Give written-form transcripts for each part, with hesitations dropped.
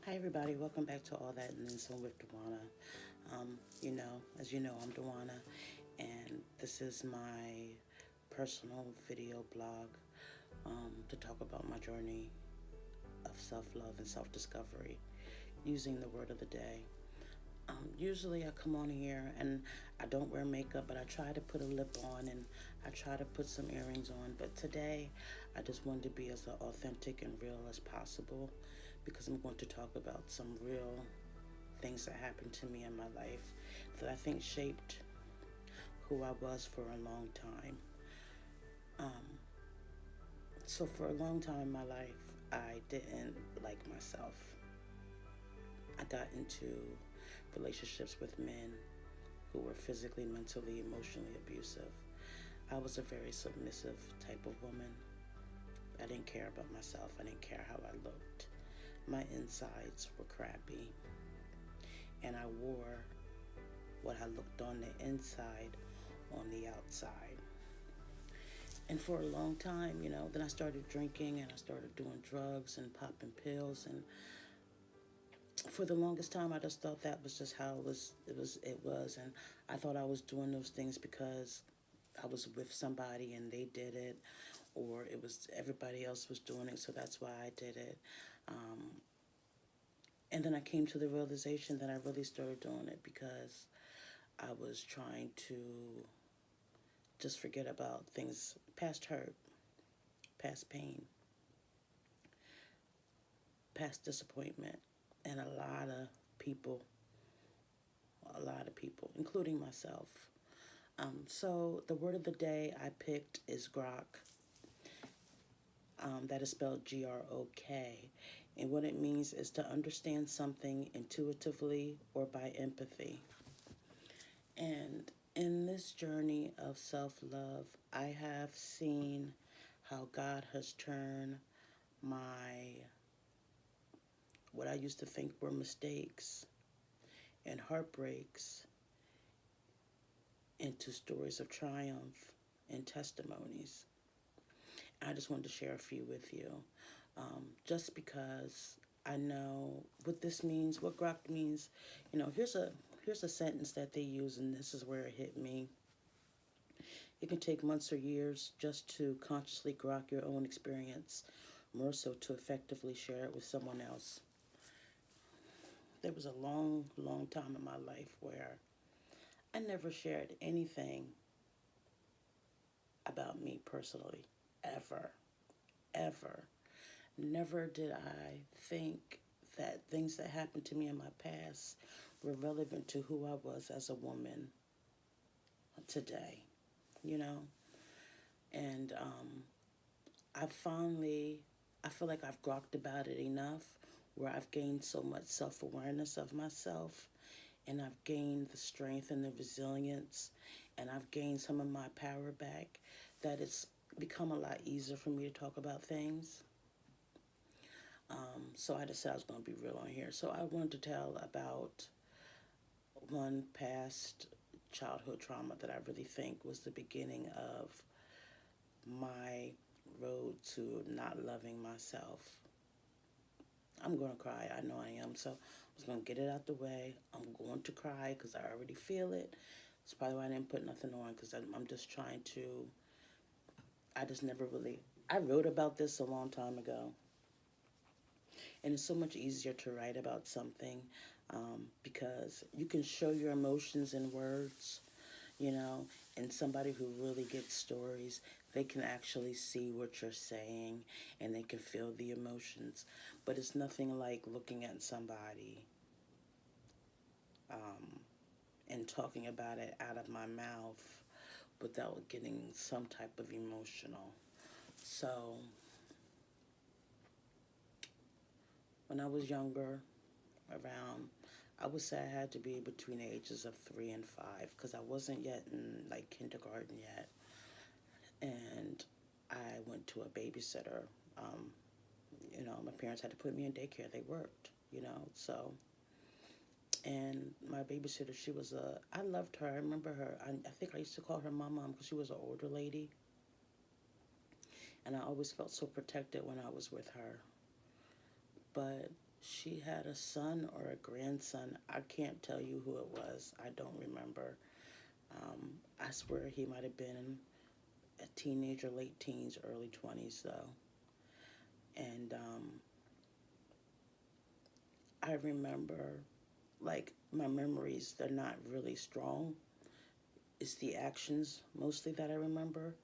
Hi everybody, welcome back to All That and Then Some with Dewana. As you know, I'm Dewana, and this is my personal video blog to talk about my journey of self-love and self-discovery using the word of the day. Usually I come on here and I don't wear makeup, but I try to put a lip on and I try to put some earrings on. But today I just wanted to be as authentic and real as possible because I'm going to talk about some real things that happened to me in my life that I think shaped who I was for a long time. Um, so for a long time in my life, I didn't like myself. I got into relationships with men who were physically, mentally, emotionally abusive. I was a very submissive type of woman. I didn't care about myself. I didn't care how I looked. My insides were crappy. And I wore what I looked on the inside on the outside. And for a long time, then I started drinking and I started doing drugs and popping pills. And for the longest time, I just thought that was just how it was. And I thought I was doing those things because I was with somebody and they did it, or it was everybody else was doing it, so that's why I did it. Um, and then I came to the realization that I really started doing it because I was trying to just forget about things, past hurt, past pain, past disappointment, and people, a lot of people, including myself. So the word of the day I picked is grok. That is spelled Grok. And what it means is to understand something intuitively or by empathy. And in this journey of self love, I have seen how God has turned my, what I used to think were mistakes and heartbreaks, into stories of triumph and testimonies. I just wanted to share a few with you, just because I know what this means, what grok means. Here's a sentence that they use, and this is where it hit me. It can take months or years just to consciously grok your own experience, more so to effectively share it with someone else. There was a long, long time in my life where I never shared anything about me personally, ever, ever. Never did I think that things that happened to me in my past were relevant to who I was as a woman today, you know? And I feel like I've grokked about it enough where I've gained so much self awareness of myself, and I've gained the strength and the resilience, and I've gained some of my power back, that it's become a lot easier for me to talk about things. So I decided I was going to be real on here. So I wanted to tell about one past childhood trauma that I really think was the beginning of my road to not loving myself. I'm going to cry. I know I am. So I was going to get it out the way. I'm going to cry because I already feel it. That's probably why I didn't put nothing on, because I'm just trying to, I just never really, I wrote about this a long time ago. And it's so much easier to write about something, because you can show your emotions in words, and somebody who really gets stories, they can actually see what you're saying and they can feel the emotions. But it's nothing like looking at somebody, um, and talking about it out of my mouth without getting some type of emotional. So when I was younger, around, I would say I had to be between the ages of 3 and 5, because I wasn't yet in like kindergarten yet. And I went to a babysitter. My parents had to put me in daycare. They worked. So, and my babysitter, I loved her. I remember her. I think I used to call her my mom because she was an older lady. And I always felt so protected when I was with her. But She had a son or a grandson. I can't tell you who it was. I don't remember. I swear he might have been a teenager, late teens, early 20s, though. And I remember, like, my memories, they're not really strong. It's the actions mostly that I remember.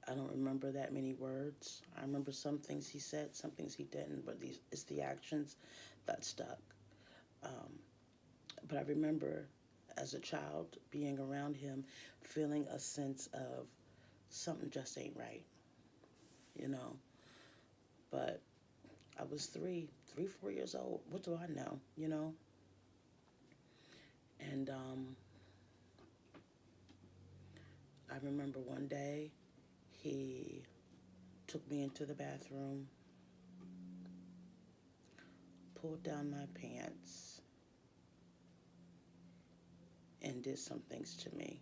I don't remember that many words. I remember some things he said, some things he didn't, but it's the actions that stuck. Um, but I remember as a child being around him, feeling a sense of something just ain't right, you know. But I was 4 years old. What do I know, you know? And I remember one day he took me into the bathroom, pulled down my pants, and did some things to me.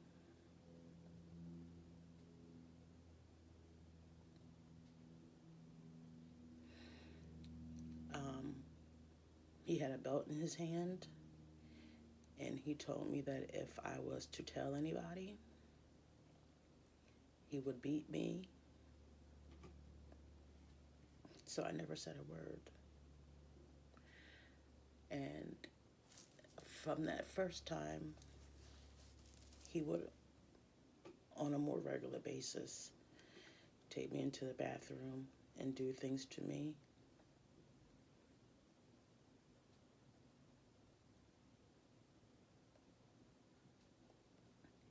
Um, he had a belt in his hand, and he told me that if I was to tell anybody, he would beat me. So I never said a word. And from that first time, he would, on a more regular basis, take me into the bathroom and do things to me.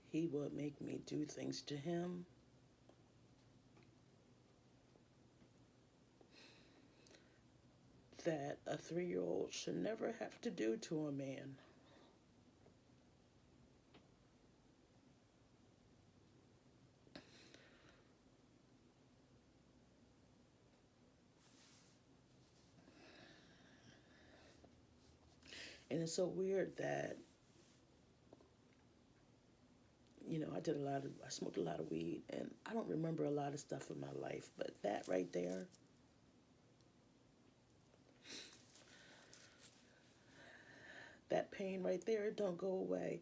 He would make me do things to him that a 3-year-old should never have to do to a man. And it's so weird that, I smoked a lot of weed, and I don't remember a lot of stuff in my life, but that right there, that pain right there, it don't go away.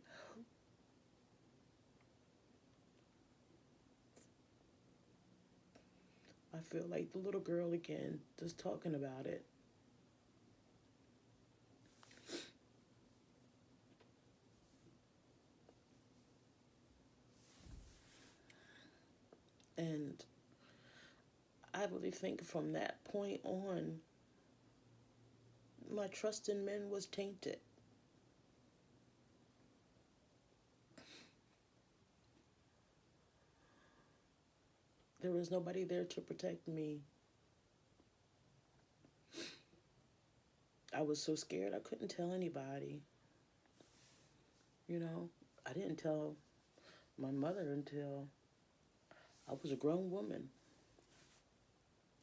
I feel like the little girl again, just talking about it. And I really think from that point on, my trust in men was tainted. There was nobody there to protect me. I was so scared I couldn't tell anybody. You know, I didn't tell my mother until I was a grown woman.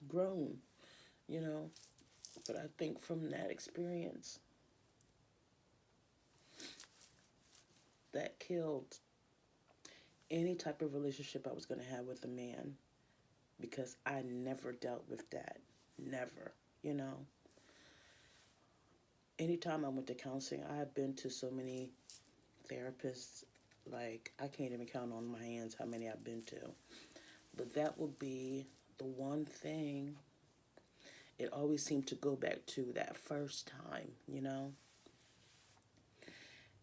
Grown, you know. But I think from that experience, that killed any type of relationship I was going to have with a man because I never dealt with that. Never, you know. Anytime I went to counseling, I have been to so many therapists, like I can't even count on my hands how many I've been to. But that would be the one thing. It always seemed to go back to that first time, you know?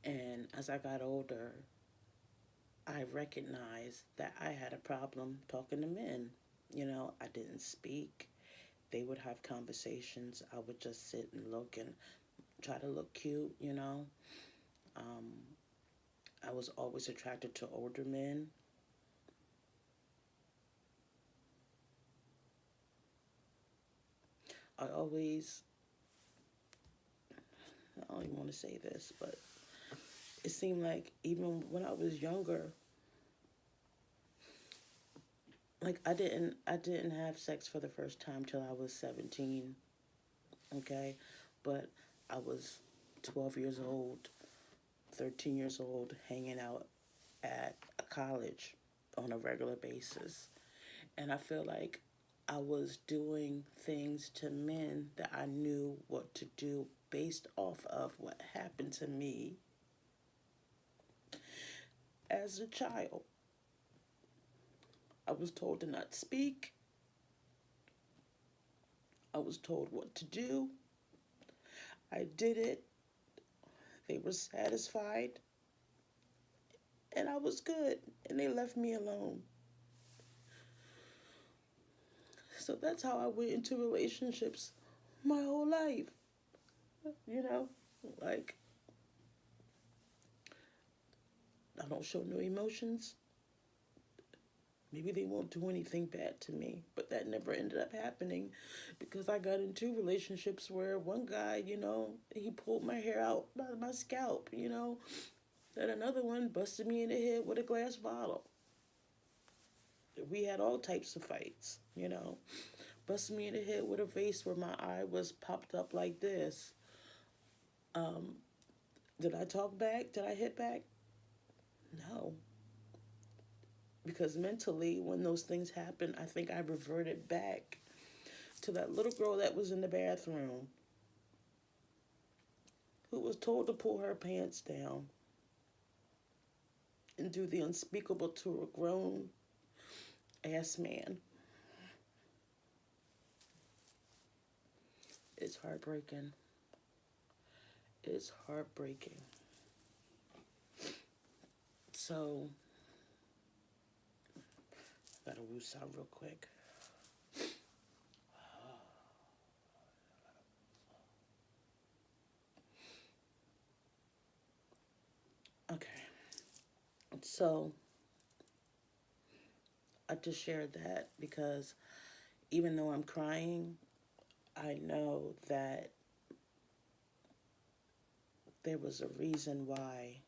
And as I got older, I recognized that I had a problem talking to men. You know, I didn't speak. They would have conversations. I would just sit and look and try to look cute, you know? Um, I was always attracted to older men. I always, I don't even want to say this, but it seemed like even when I was younger, like I didn't have sex for the first time till I was 17, okay? But I was 12 years old, 13 years old, hanging out at a college on a regular basis. And I feel like I was doing things to men that I knew what to do based off of what happened to me as a child. I was told to not speak. I was told what to do. I did it. They were satisfied. And I was good. And they left me alone. So that's how I went into relationships my whole life. You know, like, I don't show no emotions. Maybe they won't do anything bad to me, but that never ended up happening because I got into relationships where one guy, he pulled my hair out by my scalp, then another one busted me in the head with a glass bottle. We had all types of fights, busted me in the head with a vase where my eye was popped up like this. Did I talk back? Did I hit back? No. Because mentally, when those things happened, I think I reverted back to that little girl that was in the bathroom who was told to pull her pants down and do the unspeakable to a grown ass man. It's heartbreaking. It's heartbreaking. So, I gotta woos out real quick. Okay. So, I just shared that because even though I'm crying, I know that there was a reason why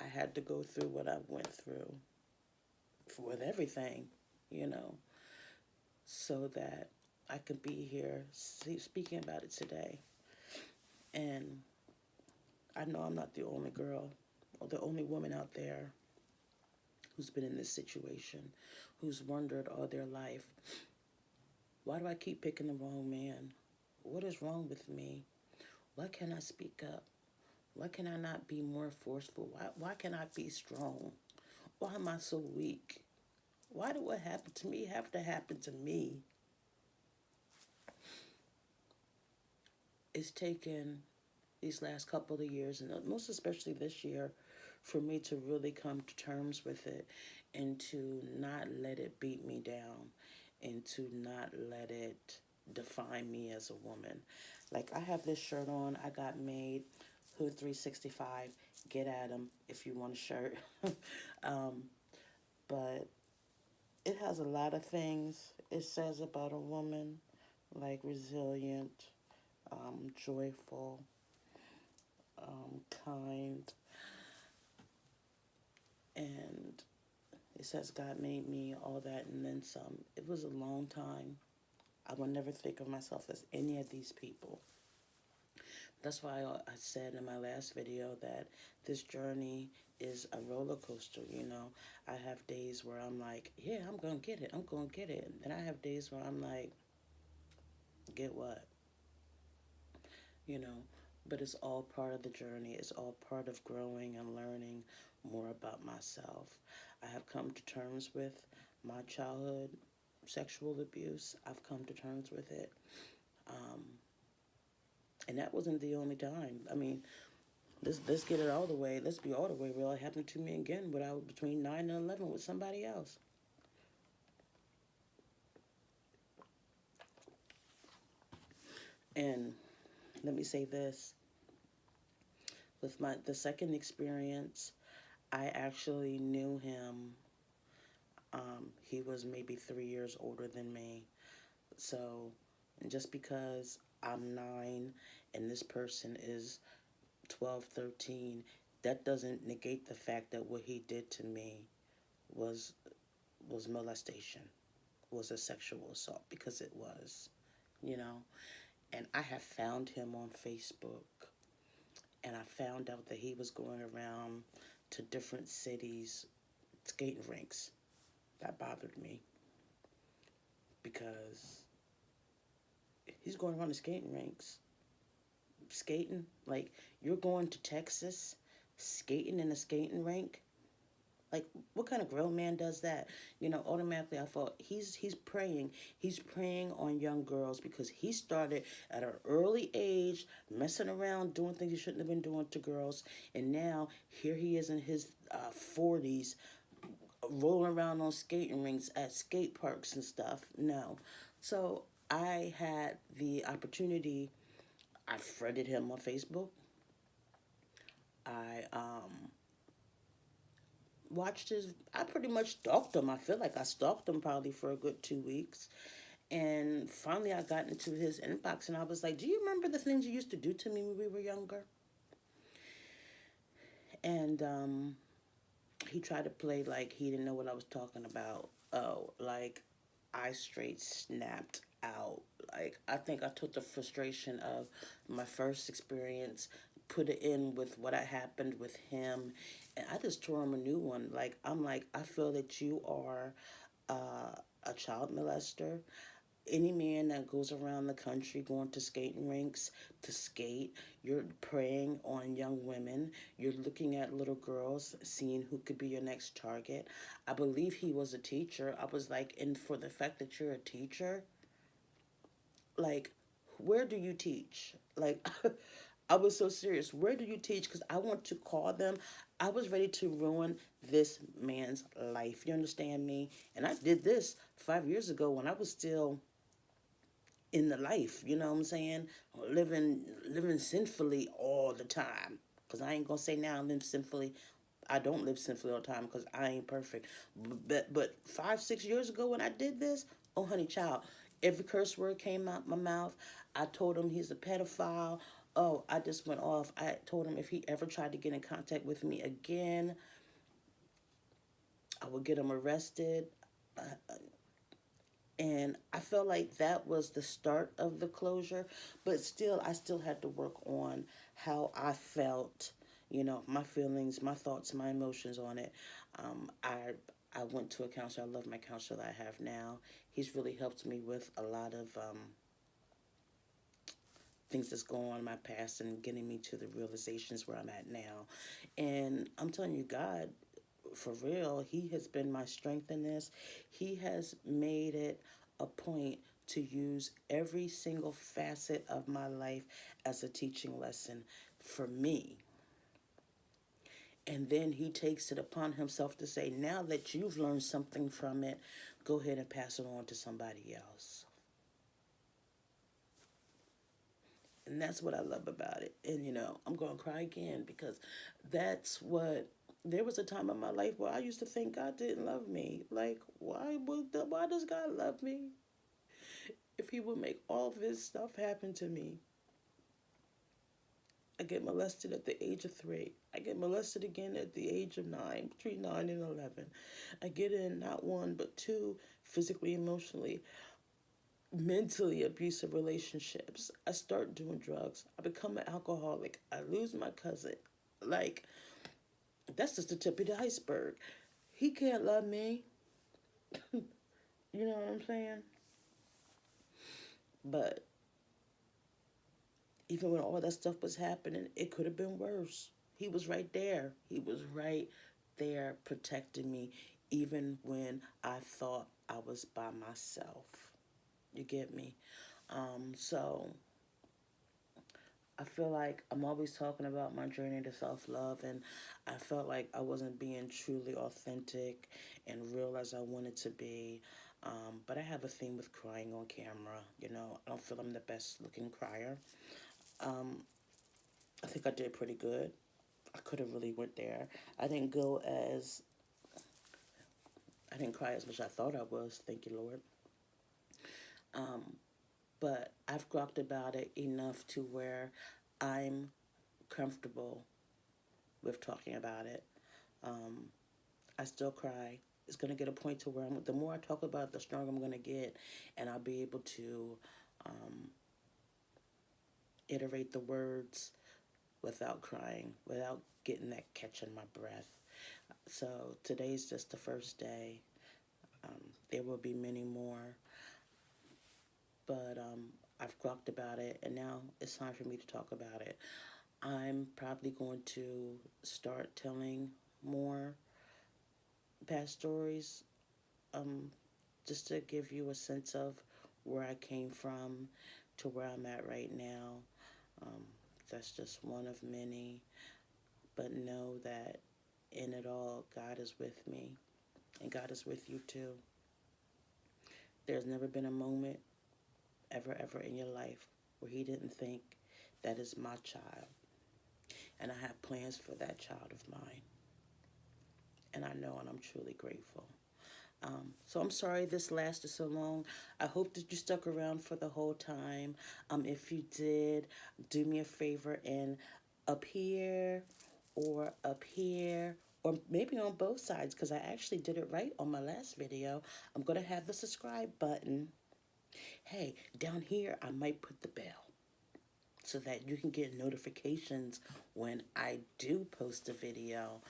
I had to go through what I went through with everything, so that I could be here speaking about it today. And I know I'm not the only girl or the only woman out there who's been in this situation, who's wondered all their life, why do I keep picking the wrong man? What is wrong with me? Why can't I speak up? Why can I not be more forceful? Why can I be strong? Why am I so weak? Why did what happened to me have to happen to me? It's taken these last couple of years, and most especially this year, for me to really come to terms with it and to not let it beat me down and to not let it define me as a woman. Like, I have this shirt on I got made, Hood 365, get at 'em if you want a shirt. But it has a lot of things it says about a woman, like resilient, joyful, kind, and it says God made me, all that, and then some. It was a long time. I would never think of myself as any of these people. That's why I said in my last video that this journey is a roller coaster, I have days where I'm like, yeah, I'm going to get it. I'm going to get it. And I have days where I'm like, get what? you know, but it's all part of the journey. It's all part of growing and learning more about myself. I have come to terms with my childhood sexual abuse. I've come to terms with it. And that wasn't the only time. I mean, let's get it all the way. Let's be all the way real. It happened to me again when I was between 9 and 11 with somebody else. And let me say this. With the second experience, I actually knew him. He was maybe 3 years older than me. So just because I'm 9 and this person is 12, 13, that doesn't negate the fact that what he did to me was molestation, was a sexual assault, because it was, you know. And I have found him on Facebook, and I found out that he was going around to different cities, skating rinks. That bothered me because he's going around the skating rinks, skating. Like, you're going to Texas, skating in a skating rink. Like, what kind of grown man does that? You know, automatically I thought he's preying. He's preying on young girls because he started at an early age messing around, doing things he shouldn't have been doing to girls, and now here he is in his 40s, rolling around on skating rinks at skate parks and stuff. No, so I had the opportunity. I friended him on Facebook. I watched his. I pretty much stalked him. I feel like I stalked him probably for a good 2 weeks. And finally, I got into his inbox and I was like, "Do you remember the things you used to do to me when we were younger?" And he tried to play like he didn't know what I was talking about. Oh, like I straight snapped out. Like, I think I took the frustration of my first experience, put it in with what had happened with him, and I just tore him a new one. Like, I'm like, I feel that you are a child molester. Any man that goes around the country going to skating rinks to skate, you're preying on young women. You're looking at little girls, seeing who could be your next target. I believe he was a teacher. I was like, and for the fact that you're a teacher, like, where do you teach? Like, I was so serious. Where do you teach? Because I want to call them. I was ready to ruin this man's life. You understand me? And I did this 5 years ago when I was still in the life, you know what I'm saying? Living sinfully all the time. Cause I ain't gonna say now I live sinfully. I don't live sinfully all the time because I ain't perfect. But 5 6 years ago when I did this, oh honey child, every curse word came out my mouth. I told him he's a pedophile. Oh, I just went off. I told him if he ever tried to get in contact with me again, I would get him arrested. And I felt like that was the start of the closure, but still, I still had to work on how I felt, you know, my feelings, my thoughts, my emotions on it. Um, I I went to a counselor. I love my counselor that I have now. He's really helped me with a lot of things that's going on in my past and getting me to the realizations where I'm at now. And I'm telling you, God, for real, He has been my strength in this. He has made it a point to use every single facet of my life as a teaching lesson for me. And then He takes it upon Himself to say, now that you've learned something from it, go ahead and pass it on to somebody else. And that's what I love about it. And, you know, I'm going to cry again because that's what. There was a time in my life where I used to think God didn't love me. Like, why does God love me if He would make all this stuff happen to me? I get molested at the age of 3. I get molested again at the age of 9, between 9 and 11. I get in not one, but two physically, emotionally, mentally abusive relationships. I start doing drugs. I become an alcoholic. I lose my cousin. Like, that's just the tip of the iceberg. He can't love me. You know what I'm saying? But even when all that stuff was happening, it could have been worse. He was right there. He was right there protecting me, even when I thought I was by myself. You get me? So I feel like I'm always talking about my journey to self love, and I felt like I wasn't being truly authentic and real as I wanted to be. But I have a thing with crying on camera. You know, I don't feel I'm the best looking crier. Um, I think I did pretty good. I could have really went there. I didn't go as I didn't cry as much as I thought I was. Thank you, Lord. Um, but I've grokked about it enough to where I'm comfortable with talking about it. Um, I still cry. It's gonna get a point to where the more I talk about it, the stronger I'm gonna get, and I'll be able to um, iterate the words without crying, without getting that catch in my breath. So today's just the first day. There will be many more. but I've grokked about it, and now it's time for me to talk about it. I'm probably going to start telling more past stories, um, just to give you a sense of where I came from to where I'm at right now. Um, that's just one of many, but know that in it all, God is with me, and God is with you too. There's never been a moment, ever in your life where He didn't think, that is my child, and I have plans for that child of mine, and I know, and I'm truly grateful. So I'm sorry this lasted so long. I hope that you stuck around for the whole time. If you did, do me a favor and up here up here or maybe on both sides, because I actually did it right on my last video. I'm going to have the subscribe button. Hey, down here I might put the bell so that you can get notifications when I do post a video.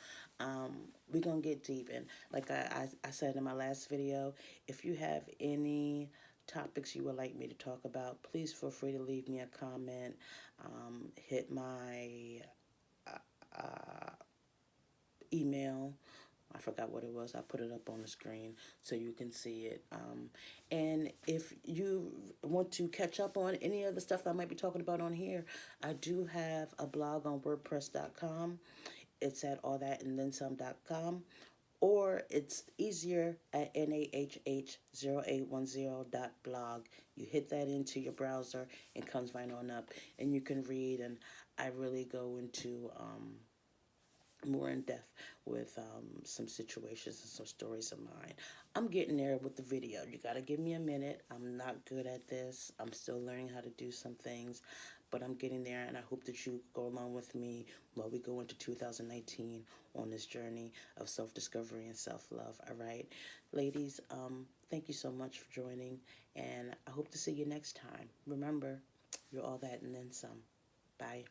We're going to get deep. And like I said in my last video, if you have any topics you would like me to talk about, please feel free to leave me a comment. Hit my uh, email. I forgot what it was. I put it up on the screen so you can see it. And if you want to catch up on any of the stuff I might be talking about on here, I do have a blog on WordPress.com. It's at allthatandthensome.com. Or it's easier at nahh0810.blog. You hit that into your browser, it comes right on up, and you can read. And I really go into more in depth with some situations and some stories of mine. I'm getting there with the video. You got to give me a minute. I'm not good at this. I'm still learning how to do some things, but I'm getting there, and I hope that you go along with me while we go into 2019 on this journey of self-discovery and self-love. All right, ladies, thank you so much for joining, and I hope to see you next time. Remember, you're all that and then some. Bye.